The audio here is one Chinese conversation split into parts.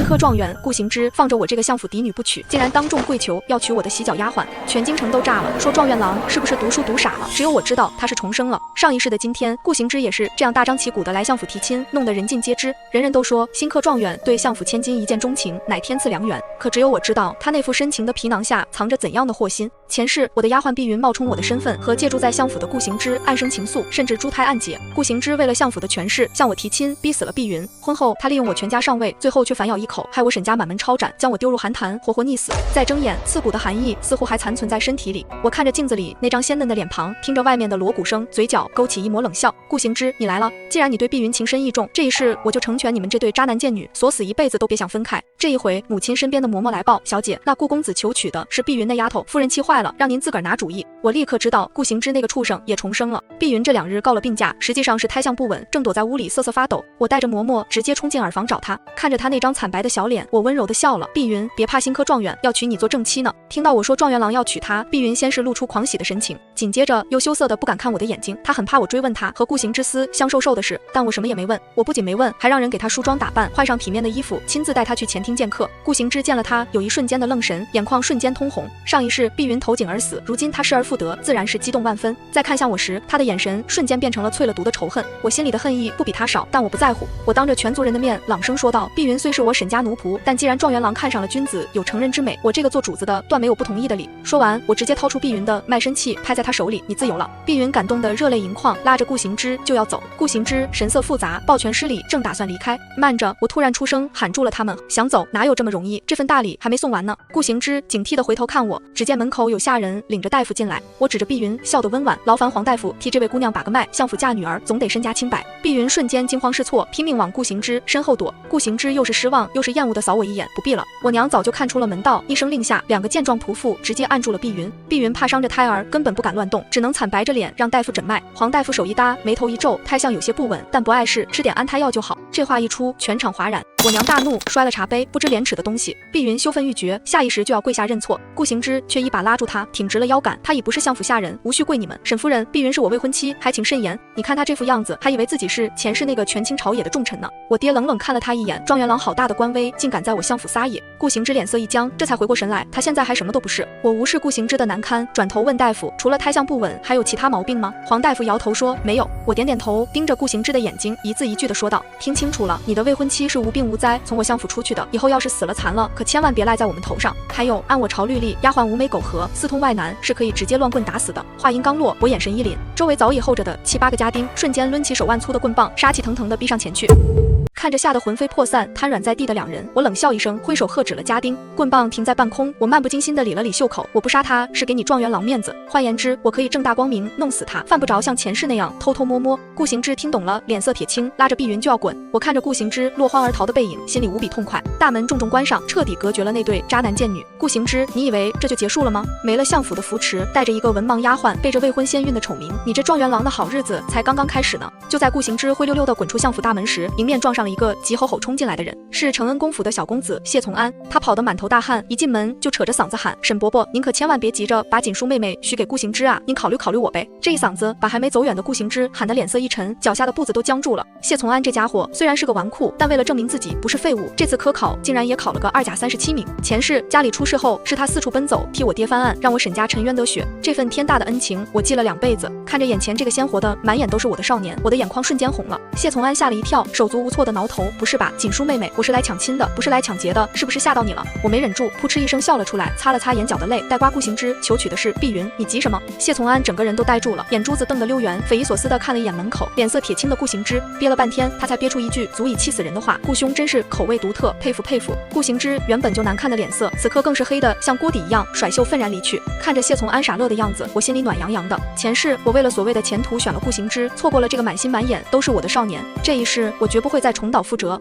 科状元顾行之放着我这个相府嫡女不娶，竟然当众跪求要娶我的洗脚丫鬟，全京城都炸了，说状元郎是不是读书读傻了？只有我知道他是重生了。上一世的今天，顾行之也是这样大张旗鼓的来相府提亲，弄得人尽皆知，人人都说新科状元对相府千金一见钟情，乃天赐良缘。可只有我知道，他那副深情的皮囊下藏着怎样的祸心。前世我的丫鬟碧云冒充我的身份，和借住在相府的顾行之暗生情愫，甚至珠胎暗结。顾行之为了相府的权势，向我提亲，逼死了碧云。婚后，他利用我全家上位，最后却反咬一口，害我沈家满门抄斩，将我丢入寒潭，活活溺死。再睁眼，刺骨的寒意似乎还残存在身体里。我看着镜子里那张鲜嫩的脸庞，听着外面的锣鼓声，嘴角勾起一抹冷笑。顾行之，你来了。既然你对碧云情深意重，这一世我就成全你们这对渣男贱女，锁死一辈子都别想分开。这一回，母亲身边的嬷嬷来报，小姐，那顾公子求娶的是碧云那丫头，夫人气坏了，让您自个儿拿主意。我立刻知道顾行之那个畜生也重生了。碧云这2日告了病假，实际上是胎相不稳，正躲在屋里瑟瑟发抖。我带着嬷嬷直接冲进耳房找她，看着她那张惨白的小脸，我温柔的笑了。碧云，别怕，新科状元要娶你做正妻呢。听到我说状元郎要娶她，碧云先是露出狂喜的神情，紧接着又羞涩的不敢看我的眼睛。她很怕我追问她和顾行之私相授受的事，但我什么也没问。我不仅没问，还让人给她梳妆打扮，换上体面的衣服，亲自带她去前厅见客。顾行之见了她，有一瞬间的愣神，眼眶瞬间通红。上一世碧云投井而死，如今她失而复得，自然是激动万分。再看向我时，她的眼神瞬间变成了淬了毒的仇恨。我心里的恨意不比她少，但我不在乎。我当着全族人的面朗声说道：碧云虽是我沈家奴仆，但既然状元郎看上了君子，有成人之美，我这个做主子的断没有不同意的理。说完，我直接掏出碧云的卖身契，拍在她手里，你自由了。碧云感动得热泪盈眶，拉着顾行之就要走。顾行之神色复杂，抱拳施礼，正打算离开，慢着！我突然出声喊住了他们，想走哪有这么容易？这份大礼还没送完呢。顾行之警惕地回头看我，只见门口有下人领着大夫进来。我指着碧云，笑得温婉，劳烦黄大夫替这位姑娘把个脉，相府嫁女儿总得身家清白。碧云瞬间惊慌失措，拼命往顾行之身后躲。顾行之又是失望又是厌恶地扫我一眼，不必了。我娘早就看出了门道，一声令下，2个健壮仆妇直接按住了碧云。碧云怕伤着胎儿，根本不敢乱动，只能惨白着脸让大夫诊脉。黄大夫手一搭，眉头一皱，胎相有些不稳，但不碍事，吃点安胎药就好。这话一出，全场哗然。我娘大怒，摔了茶杯，不知廉耻的东西！碧云羞愤欲绝，下意识就要跪下认错，顾行之却一把拉住她，挺直了腰杆。她已不是相府下人，无需跪你们。沈夫人，碧云是我未婚妻，还请慎言。你看她这副样子，还以为自己是前世那个权倾朝野的重臣呢。我爹冷冷看了她一眼，状元郎好大的官威，竟敢在我相府撒野。顾行之脸色一僵，这才回过神来，他现在还什么都不是。我无视顾行之的难堪，转头问大夫，除了胎相不稳，还有其他毛病吗？黄大夫摇头说没有。我点点头，盯着顾行之的眼睛，一字一句的说道：听清楚了，你的未婚妻是无病无灾从我相府出去的，以后要是死了残了，可千万别赖在我们头上。还有，按我朝律例，丫鬟无媒苟合，私通外男是可以直接乱棍打死的。话音刚落，我眼神一凛，周围早已候着的7、8个家丁瞬间抡起手腕粗的棍棒，杀气腾腾的逼上前去。看着吓得魂飞魄散、瘫软在地的2人，我冷笑一声，挥手喝止了家丁。棍棒停在半空，我漫不经心地理了理袖口。我不杀他是给你状元郎面子，换言之，我可以正大光明弄死他，犯不着像前世那样偷偷摸摸。顾行之听懂了，脸色铁青，拉着碧云就要滚。我看着顾行之落荒而逃的背影，心里无比痛快。大门重重关上，彻底隔绝了那对渣男贱女。顾行之，你以为这就结束了吗？没了相府的扶持，带着一个文盲丫鬟，背着未婚先孕的丑名，你这状元郎的好日子才刚刚开始呢。就在顾行之灰溜溜地滚出相府大门时，迎面撞上了一个急吼吼冲进来的人，是承恩公府的小公子谢从安。他跑得满头大汗，一进门就扯着嗓子喊：沈伯伯，您可千万别急着把锦书妹妹许给顾行之啊，您考虑考虑我呗。这一嗓子把还没走远的顾行之喊得脸色一沉，脚下的步子都僵住了。谢从安这家伙虽然是个纨绔，但为了证明自己不是废物，这次科考竟然也考了个2甲37名。前世家里出事后，是他四处奔走替我爹翻案，让我沈家沉冤得雪，这份天大的恩情我记了2辈子。看着眼前这个鲜活的满眼都是我的少年，我的眼眶瞬间红了。谢从安吓了一跳，手足无措的挠头，不是吧，锦书妹妹，我是来抢亲的，不是来抢劫的，是不是吓到你了？我没忍住，扑哧一声笑了出来，擦了擦眼角的泪，带刮顾行之求娶的是碧云，你急什么？谢从安整个人都呆住了，眼珠子瞪得溜圆，匪夷所思的看了一眼门口脸色铁青的顾行之，憋了半天，他才憋出一句足以气死人的话：顾兄真是口味独特，佩服佩服。顾行之原本就难看的脸色，此刻更是黑的像锅底一样，甩袖愤然离去。看着谢从安傻乐的样子，我心里暖洋洋的。前世我为了所谓的前途选了顾行之，错过了这个满心满眼都是我的少年，这一世我绝不会再重蹈覆辙。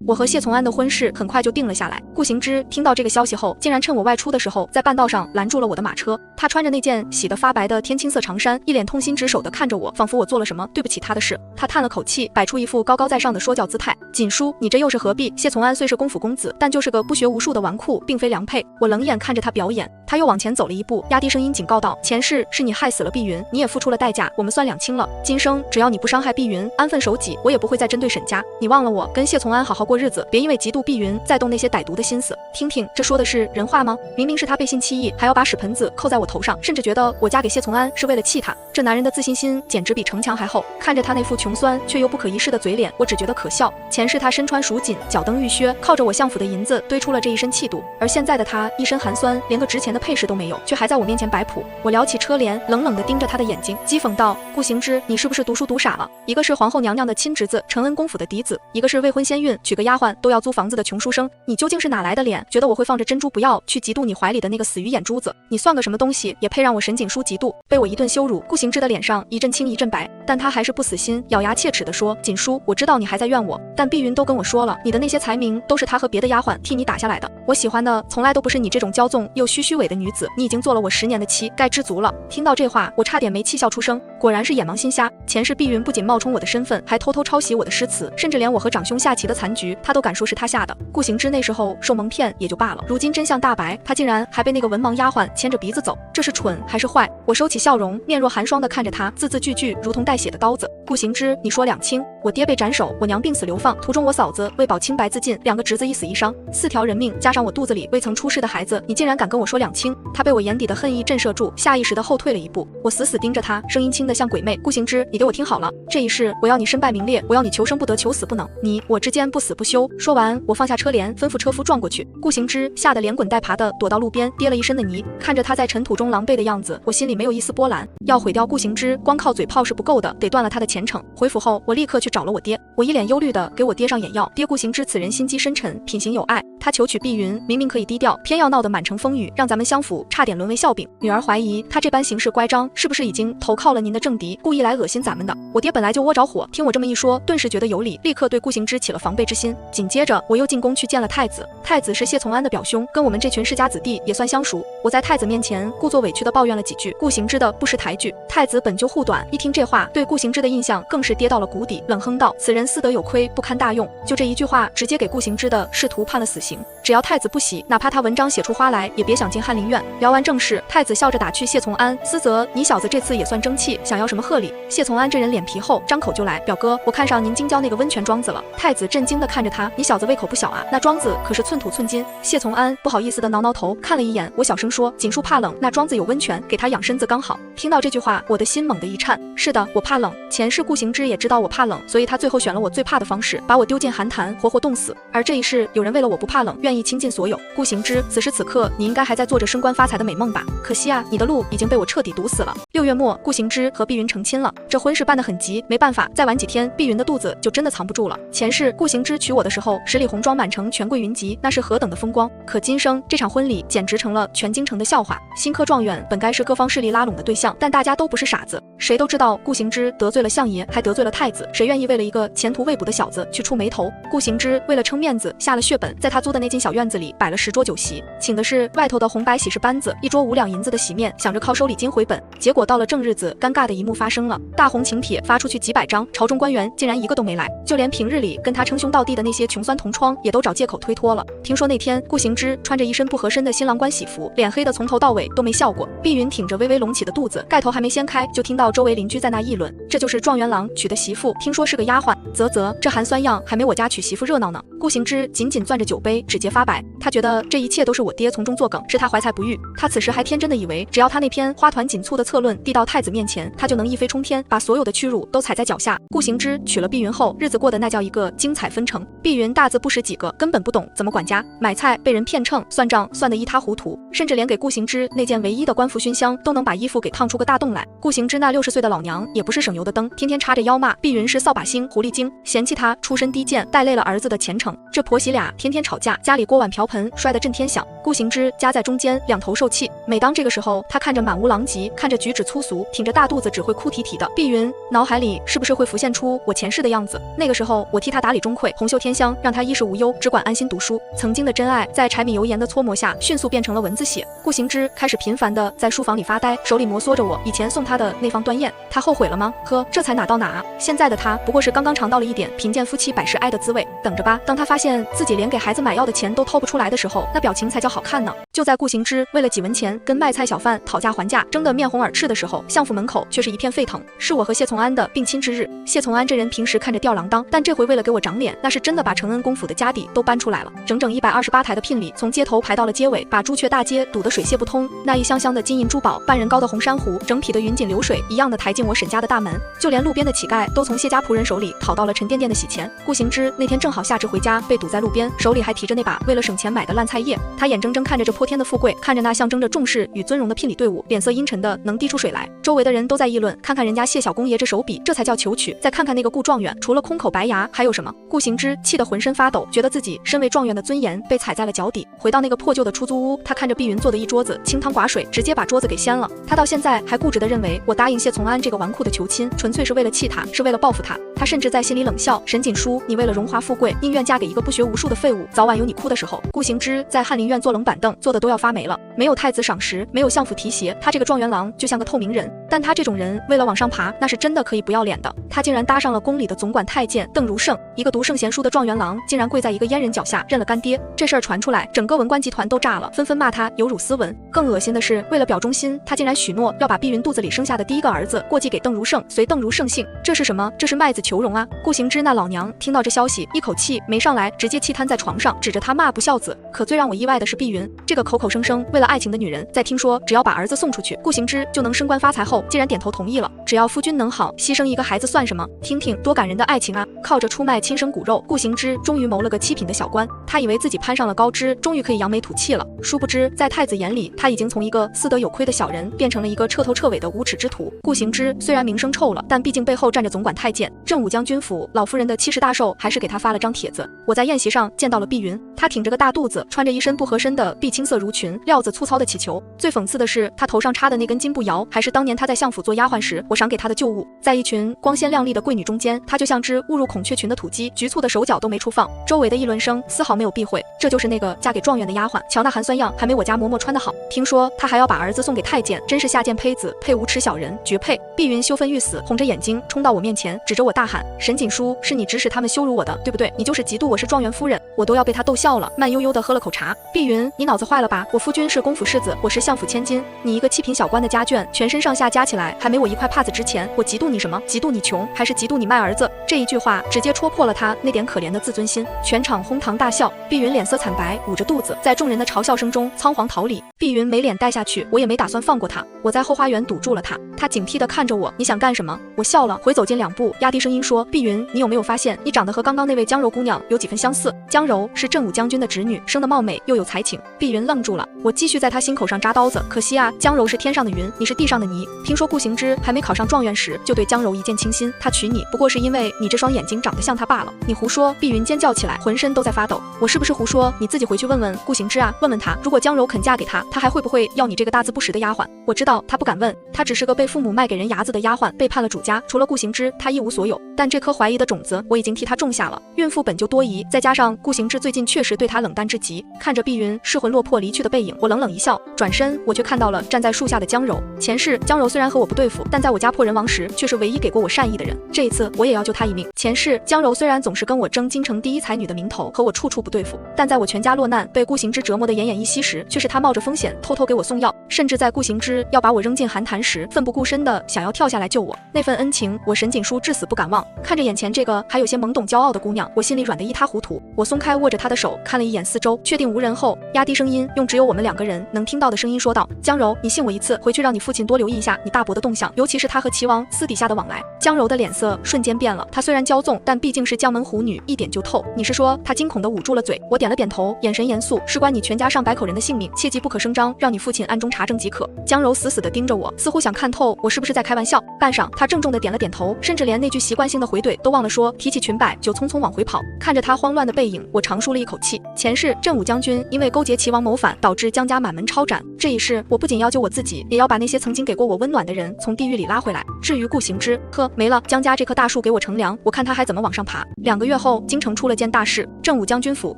我和谢从安的婚事很快就定了下来。顾行之听到这个消息后，竟然趁我外出的时候，在半道上拦住了我的马车。他穿着那件洗得发白的天青色长衫，一脸痛心职守地看着我，仿佛我做了什么对不起他的事。他叹了口气，摆出一副高高在上的说教姿态：锦书，你这又是何必？谢从安虽是公府公子，但就是个不学无术的纨绔，并非良配。我冷眼看着他表演，他又往前走了一步，压低声音警告道：前世是你害死了碧云，你也付出了代价，我们算两清了。今生只要你不伤害碧云，安分守己，我也不会再针对沈家。你忘了我跟谢从安好好过日子，别因为嫉妒碧云再动那些歹毒的心思。听听，这说的是人话吗？明明是他背信弃义，还要把屎盆子扣在我头上，甚至觉得我嫁给谢从安是为了气他。这男人的自信心简直比城墙还厚。看着他那副穷酸却又不可一世的嘴脸，我只觉得可笑。前世他身穿蜀锦，脚蹬玉靴，靠着我相府的银子堆出了这一身气度，而现在的他一身寒酸，连个值钱的配饰都没有，却还在我面前摆谱。我撩起车帘，冷冷地盯着他的眼睛，讥讽道：顾行之，你是不是读书读傻了？一个是皇后娘娘的亲侄子，承恩公府的嫡子，一个是未婚先孕，娶个丫鬟都要租房子的穷书生，你究竟是哪来的脸，觉得我会放着珍珠不要去嫉妒你怀里的那个死鱼眼珠子？你算个什么东西，也配让我沈锦书嫉妒？被我一顿羞辱，顾行之的脸上一阵青一阵白，但他还是不死心，咬牙切齿地说：锦书，我知道你还在怨我，但碧云都跟我说了，你的那些财名都是他和别的丫鬟替你打下来的，我喜欢的从来都不是你这种骄纵又虚伪的女子，你已经做了我10年的妻，该知足了。听到这话，我差点没气笑出声，果然是眼盲心瞎。前世碧云不仅冒充我的身份，还偷偷抄袭我的诗词，甚至连我和长兄下棋的残局，他都敢说是他下的。顾行之那时候受蒙骗也就罢了，如今真相大白，他竟然还被那个文盲丫鬟牵着鼻子走，这是蠢还是坏？我收起笑容，面若寒霜地看着他，字字句句如同带血的刀子。顾行之，你说两清，我爹被斩首，我娘病死流放，途中我嫂子为保清白自尽，2个侄子一死一伤，4条人命加上我肚子里未曾出世的孩子，你竟然敢跟我说两清？他被我眼底的恨意震慑住，下意识地后退了一步。我死死盯着他，声音轻得像鬼魅：顾行之，你给我听好了，这一世我要你身败名裂，我要你求生不得，求死不能，你我之间不死不休。说完，我放下车帘，吩咐车夫撞过去。顾行之吓得连滚带爬的躲到路边，跌了一身的泥。看着他在尘土中狼狈的样子，我心里没有一丝波澜。要毁掉顾行之，光靠嘴炮是不够的，得断了他的前程。回府后，我立刻去找了我爹，我一脸忧虑的给我爹上眼药。爹，顾行之此人心机深沉，品行有爱，他求娶碧云，明明可以低调，偏要闹得满城风雨，让咱们相府差点沦为笑柄。女儿怀疑他这般行事乖张，是不是已经投靠了您的政敌，故意来恶心咱们的？我爹本来就窝着火，听我这么一说，顿时觉得有理，立刻对顾行之起了防备之心。紧接着，我又进宫去见了太子。太子是谢从安的表兄，跟我们这群世家子弟也算相熟。我在太子面前故作委屈的抱怨了几句顾行之的不识抬举。太子本就护短，一听这话，对顾行之的印象更是跌到了谷底，冷哼道：此人私德有亏，不堪大用。就这一句话，直接给顾行之的仕途判了死刑。只要太子不喜，哪怕他文章写出花来，也别想进翰林院。聊完正事，太子笑着打趣谢从安：思泽，你小子这次也算争气，想要什么贺礼？谢从安这人脸皮厚，张口就来：表哥，我看上您京郊那个温泉庄子了。太子震惊地看着他：你小子胃口不小啊，那庄子可是寸土寸金。谢从安不好意思地挠挠头，看了一眼我，小声说：锦书怕冷，那庄子有温泉，给他养身子刚好。听到这句话，我的心猛地一颤。是的，我怕冷。前世顾行之也知道我怕冷，所以他最后选了我最怕的方式，把我丢进寒潭，活活冻死。而这一世，有人为了我不怕冷，愿意倾尽所有。顾行之，此时此刻你应该还在做着升官发财的美梦吧？可惜啊，你的路已经被我彻底堵死了。6月末，顾行之和碧云成亲了，这婚事办得很急，没办法，再晚几天，碧云的肚子就真的藏不住了。前世顾行之娶我的时候，十里红妆满城，权贵云集，那是何等的风光。可今生这场婚礼简直成了全京城的笑话。新科状元本该是各方势力拉拢的对象，但大家都不是傻子，谁都知道顾行之得罪了相爷，还得罪了太子，谁愿意为了一个前途未卜的小子去触眉头？顾行之为了撑面子，下了血本，在他租的那间小院子里摆了10桌酒席，请的是外头的红白喜事班子，一桌5两银子的席面，想着靠收礼金回本。结果到了正日子，尴尬的一幕发生了，大红请帖发出去几百张，朝中官员竟然一个都没来，就连平日里跟他称兄道弟的那些穷酸同窗也都找借口推脱了。听说那天顾行之穿着一身不合身的新郎官喜服，脸黑的从头到尾都没笑过。碧云挺着微微隆起的肚子，盖头还没掀开，就听到周围邻居在那议论，这就是状元郎娶的媳妇，听说是个丫鬟。啧，这寒酸样还没我家娶媳妇热闹呢。顾行之紧紧攥着酒杯，指节发白，他觉得这一切都是我爹从中作梗，是他怀才不遇。他此时还天真的以为，只要他那篇花团锦簇的策论递到太子面前，他就能一飞冲天，把所有的屈辱都踩在脚下。顾行之娶了碧云后，日子过得那叫一个精彩纷呈。碧云大字不识几个，根本不懂怎么管家，买菜被人骗秤，算账算得一塌糊涂，甚至连给顾行之那件唯一的官服熏香都能把衣服给烫出个大洞来。顾行之那60岁的老娘也不是省油的灯，天天插着腰骂碧云是扫把星、狐狸精，嫌弃她出身低贱，带累了儿子的前程。这婆媳俩天天吵架，家里锅碗瓢盆摔得震天响，顾行之夹在中间，两头受气。每当这个时候，他看着满屋狼藉，看着举止粗俗，挺着大肚子只会哭啼啼的碧云，脑海里是不是会浮现出我前世的样子？那个时候我替他打理钟馗，红袖添香，让他衣食无忧，只管安心读书。曾经的真爱在柴米油盐的搓磨下迅速变成了蚊子血。顾行之开始频繁的在书房里发呆，手里摩挲着我以前送他的那方端砚。他后悔了吗？呵，这才哪到哪啊！现在的他不过是刚刚尝到了一点贫贱夫妻百事哀的滋味。等着吧，当他发现自己连给孩子买买药的钱都掏不出来的时候，那表情才叫好看呢。就在顾行之为了几文钱跟卖菜小贩讨价还价，争得面红耳赤的时候，相府门口却是一片沸腾。是我和谢从安的并亲之日。谢从安这人平时看着吊郎当，但这回为了给我长脸，那是真的把承恩公府的家底都搬出来了。整整128台的聘礼从街头排到了街尾，把朱雀大街堵得水泄不通。那一箱箱的金银珠宝，半人高的红珊瑚，整匹的云锦流水一样的抬进我沈家的大门。就连路边的乞丐都从谢家仆人手里讨到了沉甸甸的喜钱。顾行之那天正好下职回家，被堵在路边，手里还提着那把为了省钱买的烂菜叶。他眼睁睁看着这泼天的富贵，看着那象征着重视与尊荣的聘礼队伍，脸色阴沉的能滴出水来。周围的人都在议论，看看人家谢小公爷这手笔，这才叫求取。再看看那个顾状元，除了空口白牙还有什么？顾行之气得浑身发抖，觉得自己身为状元的尊严被踩在了脚底。回到那个破旧的出租屋，他看着碧云做的一桌子清汤寡水，直接把桌子给掀了。他到现在还固执地认为我答应谢从安这个纨绔的求亲，纯粹是为了气他，是为了报复他。他甚至在心里冷笑，沈锦书，你为了荣华富贵，宁愿嫁给一个不学无术的废物，早晚有你哭的时候。顾行之在翰林院坐冷板凳，坐的都要发霉了，没有太子赏识，没有相府提携，他这个状元郎就像个透明人。但他这种人为了往上爬，那是真的可以不要脸的。他竟然搭上了宫里的总管太监邓如胜，一个读圣贤书的状元郎，竟然跪在一个阉人脚下认了干爹。这事儿传出来，整个文官集团都炸了，纷纷骂他有辱斯文。更恶心的是，为了表忠心，他竟然许诺要把碧云肚子里生下的第一个儿子过继给邓如胜，随邓如胜姓。这是什么？这是卖子求荣啊！顾行之那老娘听到这消息，一口气没上来，直接气瘫在床上，指着他骂不孝子。可最让我意外的是，碧云这个口口声声为了爱情的女人，在听说只要把儿子送出去，顾行之就能升官发财后，竟然点头同意了。只要夫君能好，牺牲一个孩子算什么？听听多感人的爱情啊！靠着出卖亲生骨肉，顾行之终于谋了个7品的小官。他以为自己攀上了高枝，终于可以扬眉吐气了。殊不知，在太子眼里，他已经从一个私德有亏的小人，变成了一个彻头彻尾的无耻之徒。顾行之虽然名声臭了，但毕竟背后站着总管太监正武将军府老夫人的70大寿，还是给他发了张帖子。我在宴席上见到了碧云，她挺着个大肚子，穿着一身不合身的碧青色襦裙，料子粗糙的气球。最讽刺的是，她头上插的那根金步摇，还是当年她在相府做丫鬟时我赏给她的旧物。在一群光鲜亮丽的贵女中间，她就像只误入孔雀群的土鸡，局促的手脚都没处放。周围的议论声丝毫没有避讳，这就是那个嫁给状元的丫鬟，瞧那寒酸样，还没我家嬷嬷穿得好。听说她还要把儿子送给太监，真是下贱胚子配无耻小人，绝配！碧云羞愤欲死，红着眼睛冲到我面前，指着我大喊：沈锦书，是你指使他们羞辱我的，对不对？你就是嫉妒我是状元夫人。我都要被他逗笑了，慢悠悠地喝了口茶。碧云，你脑子坏了吧？我夫君是公府世子，我是相府千金，你一个7品小官的家眷，全身上下加起来还没我一块帕子值钱。我嫉妒你什么？嫉妒你穷，还是嫉妒你卖儿子？这一句话直接戳破了他那点可怜的自尊心。全场哄堂大笑。碧云脸色惨白，捂着肚子，在众人的嘲笑声中仓皇逃离。碧云没脸带下去，我也没打算放过他。我在后花园堵住了他，他警惕地看着我，你想干什么？我笑了，回走近2步，压低声音说：碧云，你有没有发现你长得和刚刚那位江柔姑娘有几分相似？江柔是镇武将军的侄女，生得貌美又有才情。碧云愣住了，我继续在她心口上扎刀子。可惜啊，江柔是天上的云，你是地上的泥。听说顾行之还没考上状元时就对江柔一见倾心，他娶你不过是因为你这双眼睛长得像他罢了。你胡说！碧云尖叫起来，浑身都在发抖。我是不是胡说？你自己回去问问顾行之啊，问问他，如果江柔肯嫁给他，他还会不会要你这个大字不识的丫鬟？我知道他不敢问，他只是个被父母卖给人牙子的丫鬟，背叛了主家，除了顾行之他一无所有。但这颗怀疑的种子我已经替他种下了。孕妇本就多疑，再加上顾行之最近确实对他冷淡至极，看着碧云失魂落魄离去的背影，我冷冷一笑，转身我却看到了站在树下的江柔。前世江柔虽然和我不对付，但在我家破人亡时却是唯一给过我善意的人，这一次我也要救他一命。前世江柔虽然总是跟我争京城第一才女的名头，和我处处不对付，但在我全家落难被顾行之折磨得奄奄一息时，却是他冒着风险偷偷给我送药，甚至在顾行之要把我扔进寒潭时奋不顾身的想要跳下来救我。那份恩情我沈锦书至死不敢忘。看着眼前这个还有些懵懂骄傲的姑娘，我心里软得一塌糊涂。我松开握着她的手，看了一眼四周，确定无人后，压低声音，用只有我们2个人能听到的声音说道：江柔，你信我一次，回去让你父亲多留意一下你大伯的动向，尤其是他和齐王私底下的往来。江柔的脸色瞬间变了，她虽然骄纵，但毕竟是江门虎女，一点就透。你是说？她惊恐地捂住了嘴。我点了点头，眼神严肃，事关你全家上百口人的性命，切记不可声张，让你父亲暗中查证即可。江柔死死地盯着我，似乎想看透我是不是在开玩笑。半晌，她郑重地点了点头，甚至连那句习惯性的回怼都忘了说，提起裙摆就匆匆往回跑。看着她慌乱的背影，我长舒了一口气。前世镇武将军因为勾结齐王谋反，导致江家满门抄斩，这一世我不仅要救我自己，也要把那些曾经给过我温暖的人从地狱里拉回来。至于顾行之，呵，没了，江家这棵大树给我乘凉，我看他还怎么往上爬。2个月后，京城出了件大事，镇武将军府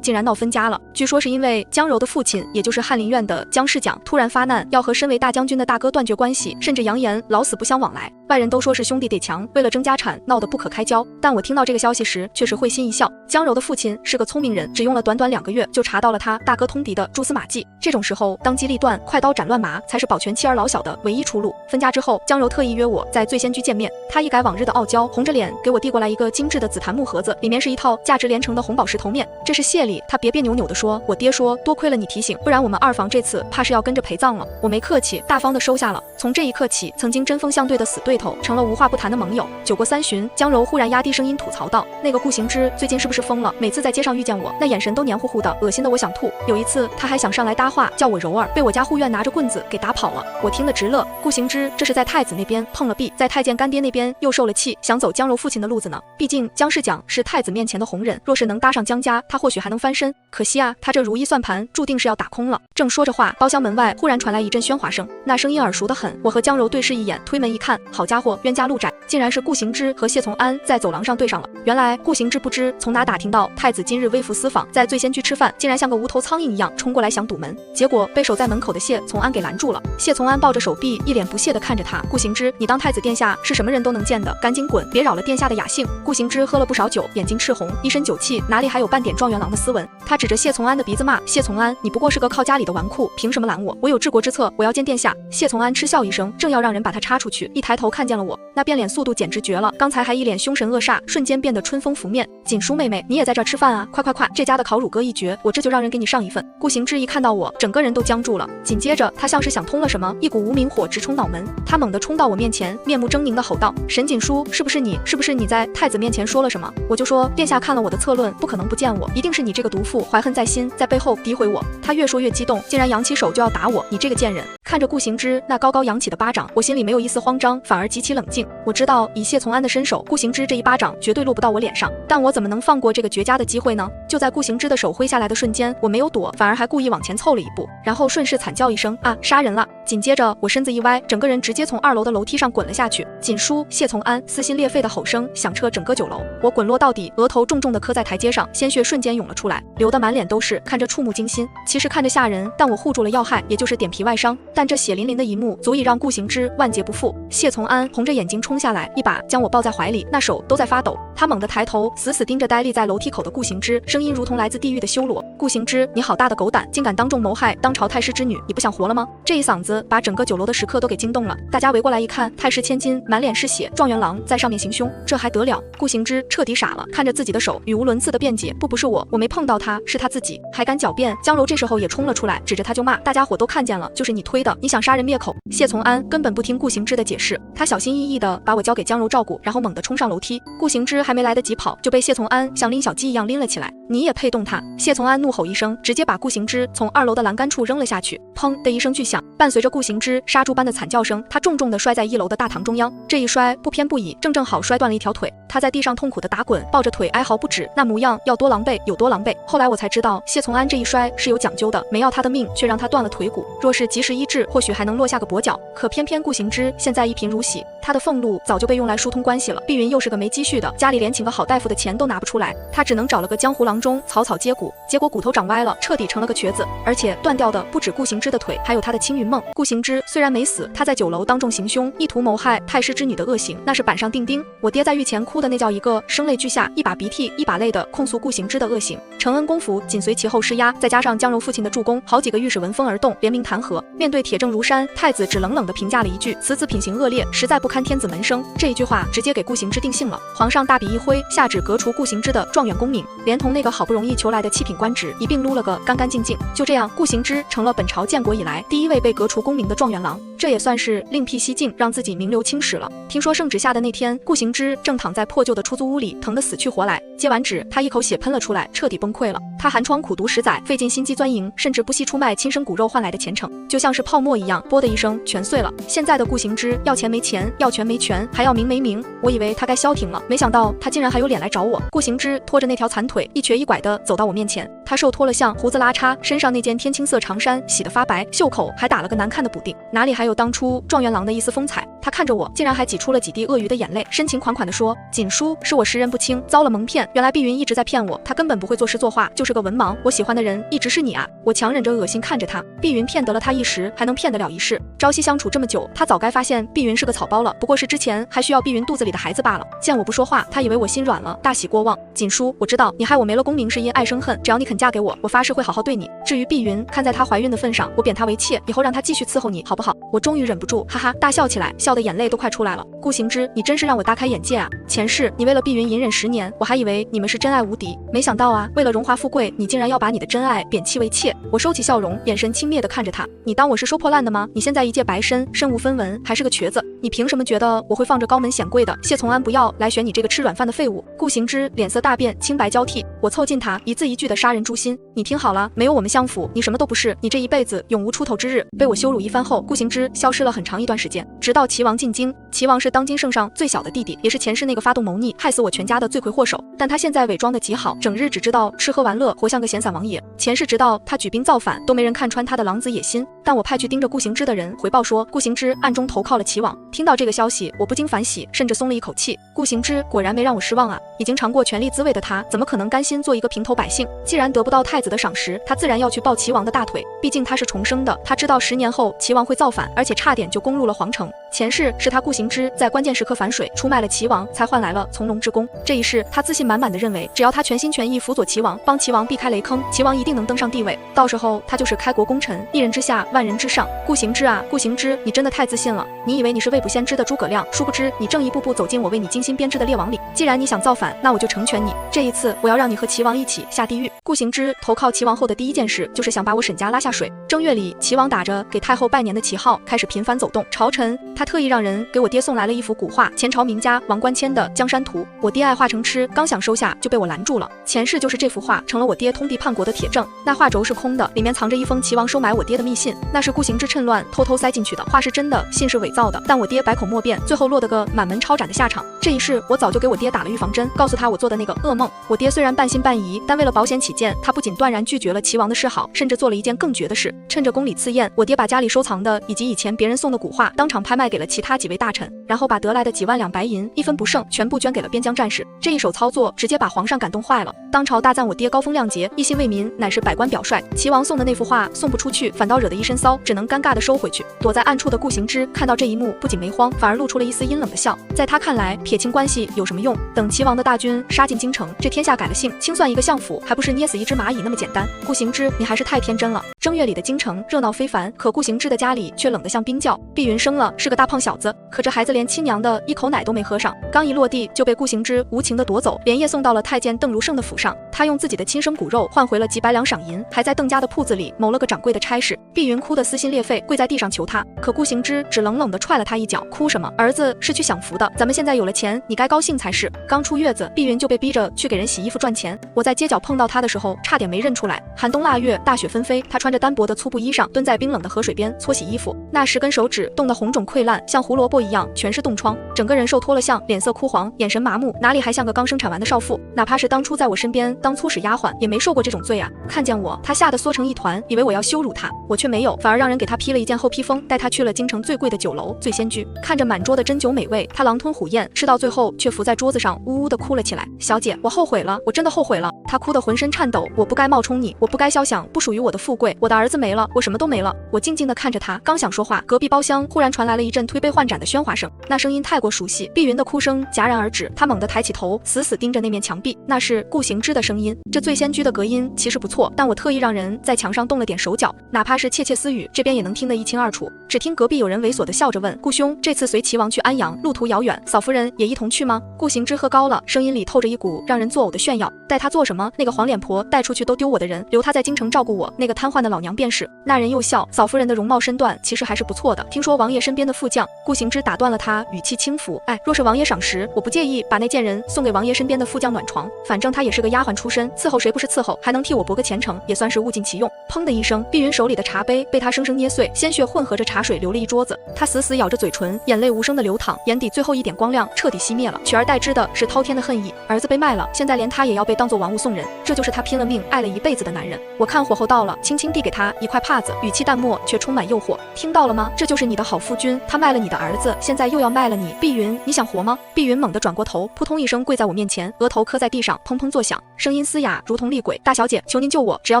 竟然闹分家了。据说是因为江柔的父亲，也就是翰林院的江世讲突然发难，要和身为大将军的大哥断绝关系，甚至扬言老死不相往来。外人都说是兄弟得强，为了争家产闹得不可开交，但我听到这个消息时却是会心一笑。江柔的父亲是个聪明人，只用了短短2个月就查到了他大哥通敌的蛛丝马迹。这种时候当机立断，快刀斩乱麻才是保全妻儿老小的唯一出路。分家之后，江柔特意约我在醉仙居见面，他一改往日的傲娇，红着脸给我递过来一个精致的紫檀木盒子，里面是一套价值连城的红宝石头面，这是谢礼。他别别扭扭地说，我爹说多亏了你提醒，不然我们二房这次怕是要跟着陪葬了。我没客气，大方的收下了。从这一刻起，曾经针锋相对的死对头成了无话不谈的盟友。酒过3巡，江柔忽然压低声音吐槽道，那个顾行之最近是不是疯了？每次在街上遇见我，那眼神都黏糊糊的，恶心的我想吐。有一次他还想上来搭话，叫我柔儿，被我家护院拿着棍子给打跑了。我听了直乐，顾行之这是在太子那边碰了壁，在太监干爹那边又受了气，想走江柔父亲的路子呢。毕竟江世讲是太子面前的红人，若是能搭上江家，他或许还能翻身。可惜啊，他这如意算盘注定是要打空了。正说着话，包厢门外忽然传来一阵喧哗声，那声音耳熟得很。我和江柔对视一眼，推门一看，好家伙，冤家路窄，竟然是顾行之和谢从安在走廊上对上了。原来顾行之不知从哪打听到太子今日微服私访，在醉仙居吃饭，竟然像个无头苍蝇一样冲过来想堵门，结果被守在门口的谢从安给拦住了。谢从安抱着手臂，一脸不屑地看着他，顾行之，你当太子殿下是什么人都能见的，赶紧滚，别扰了殿下的雅兴。顾行之喝了不少酒，眼睛赤红，一身酒气，哪里还有半点状元郎的斯文？他指着谢从安的鼻子骂，谢从安，你不过是个靠家里的纨绔，凭什么拦我？我有治国之策，我要见殿下。谢从安嗤笑一声，正要让人把他插出去，一抬头看见了我，那变脸速度简直绝了，刚才还一脸凶神恶煞，瞬间变得春风拂面。锦书妹妹，你也在这儿吃饭啊？快快快，这家的烤乳鸽一绝，我这就让人给你上一份。顾行之一看到我，整个人都僵住了，紧接着他像是想通了什么，一股无名火直冲脑门，他猛地冲到我面前，面目狰狞地吼道，沈锦书，是不是你？是不是你在太子面前说了什么？我就说殿下看了我的策论，不可能不见我，一定是你这个毒妇怀恨在心，在背后诋毁我。他越说越激动，竟然扬起手就要打我，你这个贱人！看着顾行之那高高扬起的巴掌，我心里没有一丝慌张，反而极其冷静。我知道以谢从安的身手，顾行之这一巴掌绝对落不到我脸上，但我怎么能放过这个绝佳的机会呢？就在顾行之的手挥下来的瞬间，我没有躲，反而还故意往前凑了一步，然后顺势惨叫一声啊，杀人了！紧接着我身子一歪，整个人直接从2楼的楼梯上滚了下去。锦书、谢从安撕心裂肺的吼声响彻整个9楼，我滚落到底，额头重重的磕在台阶上，鲜血瞬间涌了出来，流得满脸都是，看着触目惊心。其实看着吓人，但我护住了要害，也就是点皮外伤，但这血淋淋的一幕足以让顾行之万劫不复。谢从安红着眼睛冲下来，一把将我抱在怀里，那手都在发抖。他猛地抬头，死死盯着呆立在楼梯口的顾行之，声音如同来自地狱的修罗。顾行之，你好大的狗胆，竟敢当众谋害当朝太师之女，你不想活了吗？这一嗓子把整个9楼的食客都给惊动了，大家围过来一看，太师千金满脸是血，状元郎在上面行凶，这还得了？顾行之彻底傻了，看着自己的手，语无伦次的辩解，不是我没碰到他，是他自己，还敢狡辩。江柔这时候也冲了出来，指着他就骂，大家伙都看见了，就是你推的，你想杀人灭口。谢从安根本不听顾行之的解释，他小心翼翼的把我交给江柔照顾，然后猛地冲上楼梯。顾行之还没来得及跑，就被谢从安像拎小鸡一样拎了起来。你也配动他？谢从安怒吼一声，直接把顾行之从2楼的栏杆处扔了下去，砰的一声巨响，伴随着顾行之杀猪般的惨叫声，他重重的摔在1楼的大堂中央。这一摔不偏不倚，正好摔断了一条腿。他在地上痛苦的打滚，抱着腿哀嚎不止，那模样要多狼狈有多狼狈。后来我才知道，谢从安这一摔是有讲究的，没要他的命，却让他断了腿骨。若是及时医治，或许还能落下个跛脚。可偏偏顾行之现在一贫如洗，他的俸禄早就被用来疏通关系了。碧云又是个没积蓄的，家里连请个好大夫的钱都拿不出来，他只能找了个江湖郎中草草接骨，结果骨头长歪了，彻底成了个瘸子。而且断掉的不止顾行之的腿，还有他的青云梦。顾行之虽然没死，他在9楼当众行凶，意图谋害太师之女的恶行，那是板上钉钉。我爹在狱前哭的那叫一个声泪俱下，一把鼻涕一把泪的控诉顾行之的恶行。承恩公府紧随其后施压，再加上江柔父亲的助攻，好几个御史闻风而动，联名弹劾。面对铁证如山，太子只冷冷地评价了一句，此子品行恶劣，实在不堪天子门生。这一句话直接给顾行之定性了。皇上大笔一挥，下旨革除顾行之的状元功名，连同那个好不容易求来的7品官职一并撸了个干干净净。就这样，顾行之成了本朝建国以来第1位被革除功名的状元郎，这也算是另辟蹊径，让自己名留青史了。听说圣旨下的那天，顾行之正躺在破旧的出租屋里，疼得死去活来。接完旨，他一口血喷了出来，彻底崩溃了。他寒窗苦读10载，费尽心机钻营，甚至不惜出卖亲生骨肉换来的前程，就像是泡沫一样，啵的一声全碎了。现在的顾行之要钱没钱，要权没权，还要名没名。我以为他该消停了，没想到他竟然还有脸来找我。顾行之拖着那条残腿，一瘸一拐的走到我面前，他瘦脱了相，胡子拉碴，身上那件天青色长衫洗得发白，袖口还打了个难看的补丁，哪里还有当初状元郎的一丝风采。他看着我，竟然还挤出了几滴鳄鱼的眼泪，深情款款地说，锦书，是我识人不清，遭了蒙骗，原来碧云一直在骗我，他根本不会作诗作画，就是个文盲，我喜欢的人一直是你啊。我强忍着恶心看着他，碧云骗得了他一时，还才能骗得了一世。朝夕相处这么久，他早该发现碧云是个草包了，不过是之前还需要碧云肚子里的孩子罢了。见我不说话，他以为我心软了，大喜过望。锦书，我知道你害我没了功名是因爱生恨，只要你肯嫁给我，我发誓会好好对你。至于碧云，看在她怀孕的份上，我贬她为妾，以后让她继续伺候你，好不好？我终于忍不住，哈哈大笑起来，笑得眼泪都快出来了。顾行之，你真是让我大开眼界啊！前世你为了碧云隐忍10年，我还以为你们是真爱无敌，没想到啊，为了荣华富贵，你竟然要把你的真爱贬妻为妾。我收起笑容，眼神轻蔑地看着他，你当我是收破烂的吗？你现在一介白身，身无分文，还是个瘸子，你凭什么觉得我会放着高门显贵的谢从安不要来选你这个吃软饭的废物？顾行之脸色大变，青白交替。我凑近他，一字一句的杀人诛心。你听好了，没有我们相府，你什么都不是，你这一辈子永无出头之日。被我羞辱一番后，顾行之消失了很长一段时间，直到齐王进京。齐王是当今圣上最小的弟弟，也是前世那个发动谋逆害死我全家的罪魁祸首，但他现在伪装的极好，整日只知道吃喝玩乐，活像个闲散王爷。前世直到他举兵造反，都没人看穿他的狼子野心，但我派去盯着顾行之的人回报说，顾行之暗中投靠了齐王。听到这个消息，我不禁反喜，甚至松了一口气。顾行之果然没让我失望啊！已经尝过权力滋味的他，怎么可能甘心做一个平头百姓？既然得不到太子的赏识，他自然要去抱齐王的大腿。毕竟他是重生的，他知道10年后齐王会造反，而且差点就攻入了皇城。前世是他顾行之在关键时刻反水，出卖了齐王，才换来了从龙之功。这一世，他自信满满的认为，只要他全心全意辅佐齐王，帮齐王避开雷坑，齐王一定能登上帝位。到时候他就是开国功臣，一人之下，万人之上。顾行之啊，顾行之，你真的太自信了！你以为你是未卜先知的诸葛亮，殊不知你正一步步走进我为你精心编织的猎网里。既然你想造反，那我就成全你。这一次，我要让你和齐王一起下地狱。顾行之投靠齐王后的第一件事，就是想把我沈家拉下水。正月里，齐王打着给太后拜年的旗号，开始频繁走动朝臣。他特意让人给我爹送来了一幅古画，前朝名家王冠谦的《江山图》。我爹爱画成痴，刚想收下就被我拦住了。前世就是这幅画成了我爹通敌叛国的铁证。那画轴是空的，里面藏着一封齐王收买我爹的密信，那是顾行之趁乱偷偷塞进去的。画是真的，信是伪造的，但我爹百口莫辩，最后落得个满门抄斩的下场。这一世我早就给我爹打了预防针，告诉他我做的那个噩梦。我爹虽然半信半疑，但为了保险起见，他不仅断然拒绝了齐王的示好，甚至做了一件更绝的事。趁着宫里赐宴，我爹把家里收藏的以及以前别人送的古画当场拍卖给了其他几位大臣，然后把得来的几万两白银一分不剩全部捐给了边疆战士。这一手操作直接把皇上感动坏了，当朝大赞我爹高风亮节，一心为民，乃是百官表率。齐王送的那幅画送不出去，反倒惹得一身骚，只能尴尬的收回去。躲在暗处的顾行之看到这一幕，不仅没慌，反而露出了一丝阴冷的笑。在他看来，撇清关系有什么用？等齐王的大军杀进京城，这天下改了姓，清算一个相府，还不是捏死一只蚂蚁那么简单？顾行之，你还是太天真了。正月里的京城热闹非凡，可顾行之的家里却冷得像冰窖。碧云生了，是个大胖小子，可这孩子连亲娘的一口奶都没喝上，刚一落地就被顾行之无情地夺走，连夜送到了太监邓如胜的府上。他用自己的亲生骨肉换回了几百两赏银，还在邓家的铺子里谋了个掌柜的差事。碧云哭得撕心裂肺，跪在地上求他，可顾行之只冷冷地踹了他一脚，哭什么？儿子是去享福的，咱们现在有了钱，你该高兴才是。刚出月子，碧云就被逼着去给人洗衣服赚钱。我在街角碰到他的时候，差点没认出来。寒冬腊月，大雪纷飞，他穿着单薄的粗布衣裳，蹲在冰冷的河水边搓洗衣服。那10根手指冻得红肿溃烂，像胡萝卜一样，全是冻疮，整个人瘦脱了相，脸色枯黄，眼神麻木，哪里还像个刚生产完的少妇？哪怕是当初在我身边当粗使丫鬟，也没受过这种罪啊！看见我，他吓得缩成一团，以为我要羞辱他，我却没有，反而让人给他披了一件厚披风，带他去了京城最贵的酒楼醉仙居。看着满桌的珍酒美味，他狼吞虎咽，吃到最后却伏在桌子上呜呜地哭了起来。小姐，我后悔了，我真的后悔了。他哭得浑身颤抖，我不该冒充你，我不该肖想不属于我的富贵，我的儿子没了，我什么都没了。我静静地看着他，刚想说话，隔壁包厢忽然传来了一阵推杯换盏的喧哗声，那声音太过熟悉，碧云的哭声戛然而止，他猛地抬起头，死死盯着那面墙壁，那是顾行之的声音。这醉仙居的隔音其实不错，但我特意让人在墙上动了点手脚，哪怕是窃窃私语，这边也能听得一清二楚。只听隔壁有人猥琐地笑着问，顾兄，这次随齐王去安阳，路途遥远，嫂夫人也一同去吗？顾行之喝高了，声音里透着一股让人作呕的炫耀。带他做什么？那个黄脸婆带出去都丢我的人，留他在京城照顾我，那个瘫痪的老娘便是。那人又笑，嫂夫人的容貌身段其实还是不错的，听说王爷身边的副将。顾行之打断了他，语气轻浮，若是王爷赏识，我不介意把那贱人送给王爷身边的副将暖床，反正他也是个丫鬟出身，伺候谁不是伺候，还能替我博个前程，也算是物尽其用。砰的一声，碧云手里的茶杯被他生生捏碎，鲜血混合着茶水流了一桌子。他死死咬着嘴唇，眼泪无声的流淌，眼底最后一点光亮彻底熄灭了，取而代之的是滔天的恨意。儿子被卖了，现在连他也要被当作玩物送人，这就是他拼了命爱了一辈子的男人。我看火候到了，轻轻递给给他一块帕子，语气淡漠却充满诱惑。听到了吗？这就是你的好夫君，他卖了你的儿子，现在又要卖了你。碧云，你想活吗？碧云猛地转过头，扑通一声跪在我面前，额头磕在地上，砰砰作响，声音嘶哑如同厉鬼。大小姐，求您救我，只要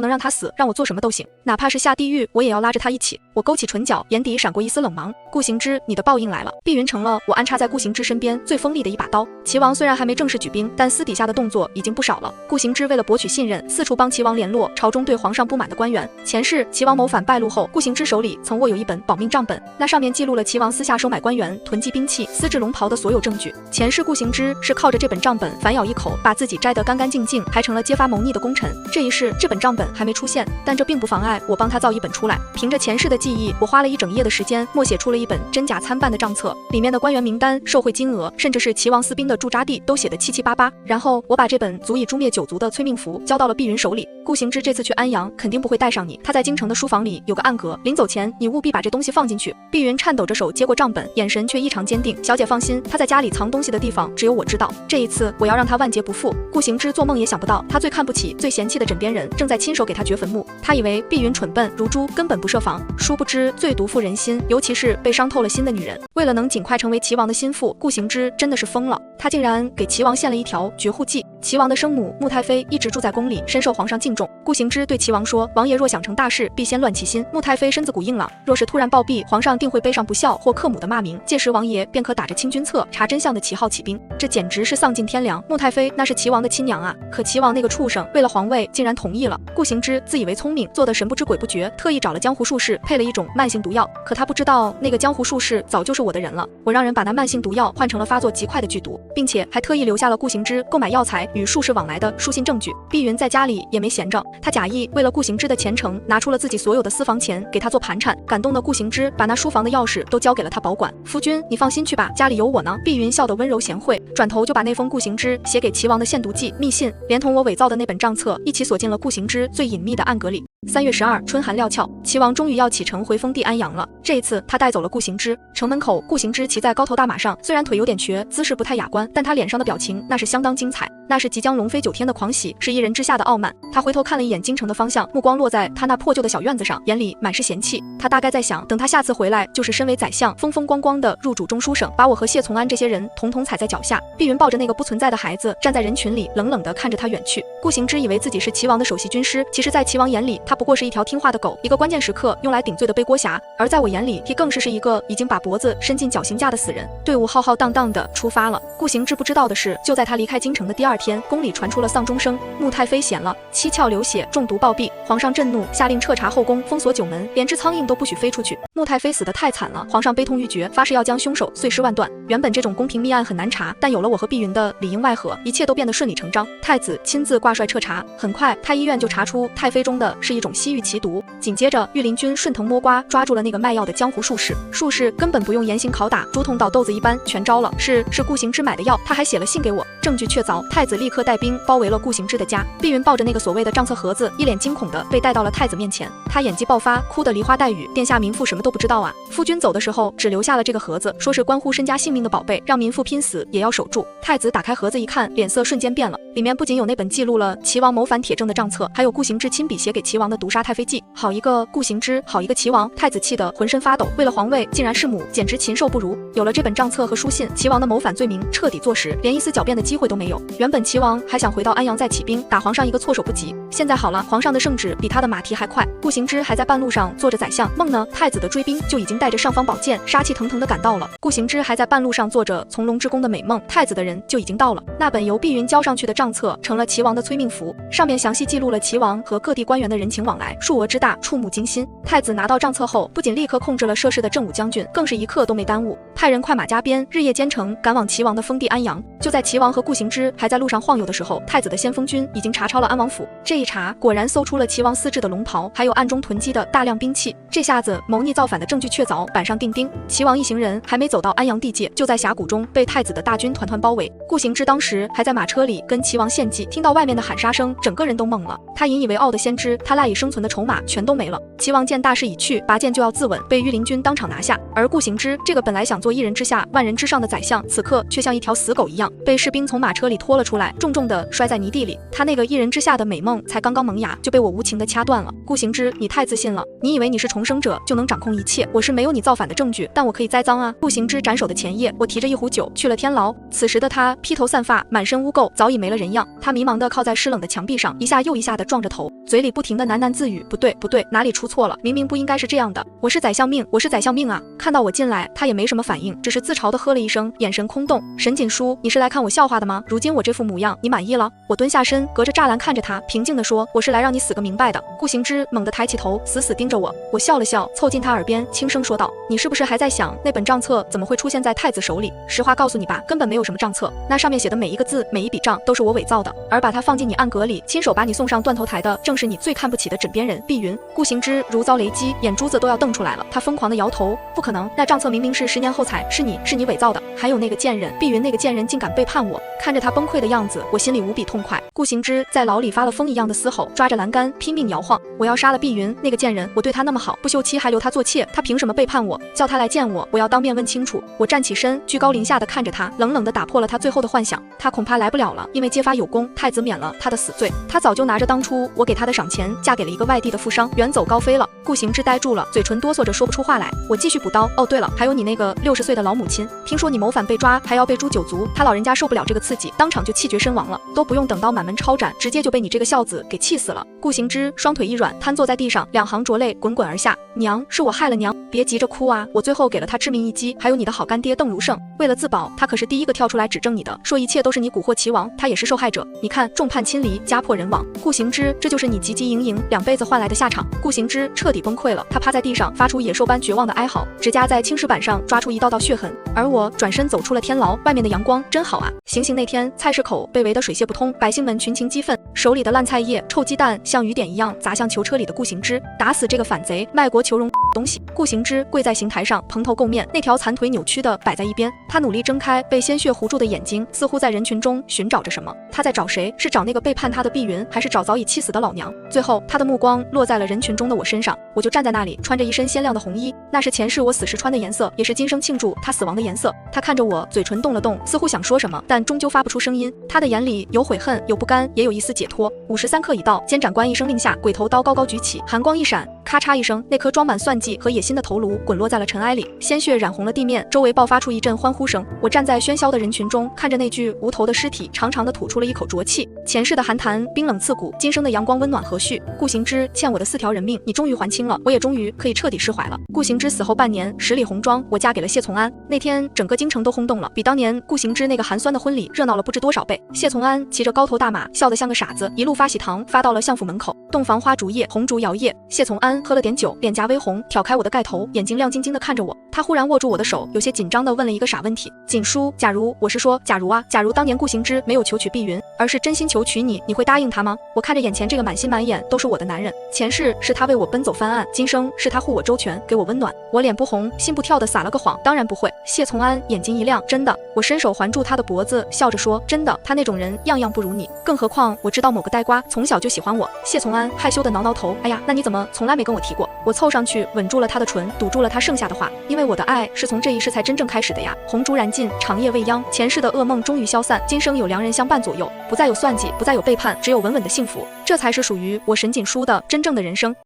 能让他死，让我做什么都行，哪怕是下地狱，我也要拉着他一起。我勾起唇角，眼底闪过一丝冷芒。顾行之，你的报应来了。碧云成了我安插在顾行之身边最锋利的一把刀。齐王虽然还没正式举兵，但私底下的动作已经不少了。顾行之为了博取信任，四处帮齐王联络朝中对皇上不满的官员。前世齐王谋反败露后，顾行之手里曾握有一本保命账本，那上面记录了齐王私下收买官员、囤积兵器、私制龙袍的所有证据。前世顾行之是靠着这本账本反咬一口，把自己摘得干干净净，还成了揭发谋逆的功臣。这一世这本账本还没出现，但这并不妨碍我帮他造一本出来。凭着前世的记忆，我花了一整夜的时间默写出了一本真假参半的账册，里面的官员名单、受贿金额，甚至是齐王私兵的驻扎地都写得七七八八。然后我把这本足以诛灭9族的催命符交到了碧云手里。顾行之这次去安阳肯定不会带上你，他在京城的书房里有个暗格，临走前你务必把这东西放进去。碧云颤抖着手接过账本，眼神却异常坚定。小姐放心，他在家里藏东西的地方只有我知道，这一次我要让他万劫不复。顾行之做梦也想不到，他最看不起、最嫌弃的枕边人正在亲手给他掘坟墓。他以为碧云蠢笨如猪，根本不设防，殊不知最毒妇人心，尤其是被伤透了心的女人。为了能尽快成为齐王的心腹，顾行之真的是疯了，他竟然给齐王献了一条绝户计。齐王的生母穆太妃一直住在宫里，深受皇上敬重。顾行之对齐王说，王爷若想成大事，必先乱其心。穆太妃身子骨硬朗，若是突然暴毙，皇上定会背上不孝或克母的骂名，届时王爷便可打着清君侧查真相的旗号起兵。这简直是丧尽天良。穆太妃那是齐王的亲娘啊，可齐王那个畜生为了皇位竟然同意了。顾行之自以为聪明，做得神不知鬼不觉，特意找了江湖术士配了一种慢性毒药，可他不知道那个江湖术士早就是我的人了。我让人把那慢性毒药换成了发作极快的剧毒，并且还特意留下了顾行之购买药材与术士往来的书信证据。碧云在家里也没闲着，他假意为了顾行之的前程拿出了自己所有的私房钱给他做盘缠，感动的顾行之把那书房的钥匙都交给了他保管。夫君，你放心去吧，家里有我呢。碧云笑得温柔贤惠，转头就把那封顾行之写给齐王的献毒计密信，连同我伪造的那本账册一起锁进了顾行之最隐秘的暗格里。3月12，春寒料峭，齐王终于要启程回封地安阳了。这一次他带走了顾行之。城门口，顾行之骑在高头大马上，虽然腿有点瘸，姿势不太雅观，但他脸上的表情那是相当精彩，那是即将龙飞9天的狂喜，是一人之下的傲慢。他回头看了一眼京城的方向，目光落在他那破旧的小院子上，眼里满是嫌弃。他大概在想，等他下次回来，就是身为宰相，风风光光的入主中书省，把我和谢从安这些人统统踩在脚下。碧云抱着那个不存在的孩子，站在人群里，冷冷地看着他远去。顾行之以为自己是齐王的首席军师，其实在齐王眼里，他不过是一条听话的狗，一个关键时刻用来顶罪的背锅侠，而在我眼里，他更是一个已经把脖子伸进绞刑架的死人。队伍浩浩荡荡地出发了。顾行之不知道的是，就在他离开京城的第2天，宫里传出了丧钟声，穆太妃险了，七窍流血，中毒暴毙。皇上震怒，下令彻查后宫，封锁9门，连只苍蝇都不许飞出去。穆太妃死得太惨了，皇上悲痛欲绝，发誓要将凶手碎尸万段。原本这种公平密案很难查，但有了我和碧云的里应外合，一切都变得顺理成章。太子亲自挂帅彻查，很快太医院就查出太妃中的是一种西域奇毒。紧接着御林军顺藤摸瓜抓住了那个卖药的江湖术士，术士根本不用严刑拷打，竹筒倒豆子一般全招了。是顾行之买的药，他还写了信给我，证据确凿。太子立刻带兵包围了顾行之的家。碧云抱着那个所谓的账册盒子，一脸惊恐的被带到了太子面前，他演技爆发，哭得梨花带雨。殿下，民妇什么都不知道啊，夫君走的时候只留下了这个盒子，说是关乎身家性命的宝贝，让民妇拼死也要守住。太子打开盒子一看，脸色瞬间变了，里面不仅有那本记录了齐王谋反铁证的账册，还有顾行之亲笔写给齐王的毒杀太妃计。好一个顾行之，好一个齐王！太子气得浑身发抖，为了皇位竟然弑母，简直禽兽不如。有了这本账册和书信，齐王的谋反罪名彻底坐实，连一丝狡辩的机会都没有。原本齐王还想回到安阳再起兵，打皇上一个措手不及，现在好了，皇上的圣旨比他的马蹄还快。顾行之还在半路上做着宰相，梦呢，太子的追兵就已经带着尚方宝剑，杀气腾腾的赶到了。顾行之还在半路上做着从龙之宫的美梦，太子的人就已经到了。那本由碧云交上去的账册成了齐王的催命符，上面详细记录了齐王和各地官员的人情往来，数额之大，触目惊心。太子拿到账册后，不仅立刻控制了涉事的正武将军，更是一刻都没耽误，派人快马加鞭，日夜兼程，赶往齐王的封地安阳。就在齐王和顾行之还在路上晃悠的时候，太子的先锋军已经查抄了安王府。这一查，果然搜出了齐王私制的龙袍，还有暗中囤积的大量兵器。这下子谋逆造反的证据确凿，板上钉钉。齐王一行人还没走到安阳地界，就在峡谷中被太子的大军团团包围。顾行之当时还在马车里跟齐王献计，听到外面的喊杀声，整个人都懵了。他引以为傲的先知，他赖以生存的筹码全都没了。齐王见大势已去，拔剑就要自刎，被御林军当场拿下。而顾行之这个本来想做一人之下万人之上的宰相，此刻却像一条死狗一样，被士兵从从马车里拖了出来，重重地摔在泥地里。他那个一人之下的美梦才刚刚萌芽，就被我无情地掐断了。顾行之，你太自信了，你以为你是重生者就能掌控一切？我是没有你造反的证据，但我可以栽赃啊！顾行之斩首的前夜，我提着一壶酒去了天牢。此时的他披头散发，满身污垢，早已没了人样。他迷茫地靠在湿冷的墙壁上，一下又一下地撞着头，嘴里不停地喃喃自语：不对，不对，哪里出错了？明明不应该是这样的。我是宰相命，我是宰相命啊！看到我进来，他也没什么反应，只是自嘲地呵了一声，眼神空洞。沈锦书，你是来看我笑话的吗？如今我这副模样，你满意了？我蹲下身，隔着栅栏看着他，平静地说：我是来让你死个明白的。顾行之猛地抬起头，死死盯着我。我笑了笑，凑近他耳边轻声说道：你是不是还在想那本账册怎么会出现在太子手里？实话告诉你吧，根本没有什么账册，那上面写的每一个字，每一笔账都是我伪造的，而把它放进你暗格里，亲手把你送上断头台的，正是你最看不起的枕边人碧云。顾行之如遭雷击，眼珠子都要瞪出来了，他疯狂地摇头：不可能，那账册明明是10年后才，是你伪造的，还有那个贱人碧云，那个贱人竟敢背叛我！看着他崩溃的样子，我心里无比痛快。顾行之在牢里发了疯一样的嘶吼，抓着栏杆拼命摇晃。我要杀了碧云，那个贱人，我对他那么好，不休妻还留他做妾，他凭什么背叛我？叫他来见我，我要当面问清楚。我站起身，居高临下的看着他，冷冷的打破了他最后的幻想。他恐怕来不了了，因为揭发有功，太子免了他的死罪。他早就拿着当初我给他的赏钱，嫁给了一个外地的富商，远走高飞了。顾行之呆住了，嘴唇哆嗦着说不出话来。我继续补刀：哦，对了，还有你那个60岁的老母亲，听说你谋反被抓，还要被诛9族，他老人家受不了这个刺激，当场就气绝身亡了，都不用等到满门抄斩，直接就被你这个孝子给气死了。顾行之双腿一软，瘫坐在地上，两行浊泪滚滚而下。娘，是我害了娘，别急着哭啊，我最后给了他致命一击，还有你的好干爹邓如胜，为了自保，他可是第一个跳出来指证你的，说一切都是你蛊惑齐王，他也是受害者。你看，众叛亲离，家破人亡。顾行之，这就是你汲汲营营2辈子换来的下场。顾行之彻底崩溃了，他趴在地上，发出野兽般绝望的哀嚎，指甲在青石板上抓出一道道血痕。而我转身走出了天牢，外面的阳光真好啊！行刑那天，菜市口被围得水泄不通，百姓们群情激愤，手里的烂菜叶、臭鸡蛋像雨点一样砸向囚车里的顾行之，打死这个反贼，卖国求荣东西。顾行之跪在刑台上，蓬头垢面，那条残腿扭曲的摆在一边，他努力睁开被鲜血糊住的眼睛，似乎在人群中寻找着什么。他在找谁？是找那个背叛他的碧云，还是找早已气死的老娘？最后他的目光落在了人群中的我身上，我就站在那里，穿着一身鲜亮的红衣，那是前世我死时穿的颜色，也是今生庆祝他死亡的颜色。他看着我，嘴唇动了动，似乎想说什么，但终究发不出声音。他的眼里有悔恨，有不甘，也有一丝解脱。53刻已到，监斩官一声令下，鬼头刀高高举起，寒光一闪，咔嚓一声，那颗装满算计和野心的头颅滚落在了尘埃里，鲜血染红了地面，周围爆发出一阵欢呼声。我站在喧嚣的人群中，看着那具无头的尸体，长长的吐出了一口浊气。前世的寒潭冰冷刺骨，今生的阳光温暖和煦。顾行之欠我的4条人命，你终于还清了，我也终于可以彻底释怀了。顾行之死后半年，10里红妆，我嫁给了谢从安。那天整个京城都轰动了，比当年顾行之那个寒酸的婚礼热闹了不知多少倍。谢从安骑着高头大马，笑得像个傻子，一路发喜糖发到了相府门口。洞房花烛夜，红烛摇曳。谢从安喝了点酒，脸颊微红，挑开我的盖头，眼睛亮晶晶地看着我。他忽然握住我的手，有些紧张地问了一个傻问题：锦书，假如，我是说假如啊，假如当年顾行之没有求娶碧云，而是真心求娶你，你会答应他吗？我看着眼前这个满心满眼都是我的男人，前世是他为我奔走翻案，今生是他护我周全，给我温暖。我脸不红心不跳地撒了个谎，当然不会。谢从安眼睛一亮，真的。我伸手环住他的脖子，笑着说，真的，他那种人样样不如你，更何况我知道某个呆瓜从小就喜欢我。谢从安害羞地挠挠头，哎呀，那你怎么从来没跟我提过？我凑上去吻住了他的唇，堵住了他剩下的话，因为我的爱是从这一世才真正开始的呀。红烛燃尽，长夜未央，前世的噩梦终于消散，今生有良人相伴左右，不再有算计，不再有背叛，只有稳稳的幸福，这才是属于我沈锦书的真正的人生。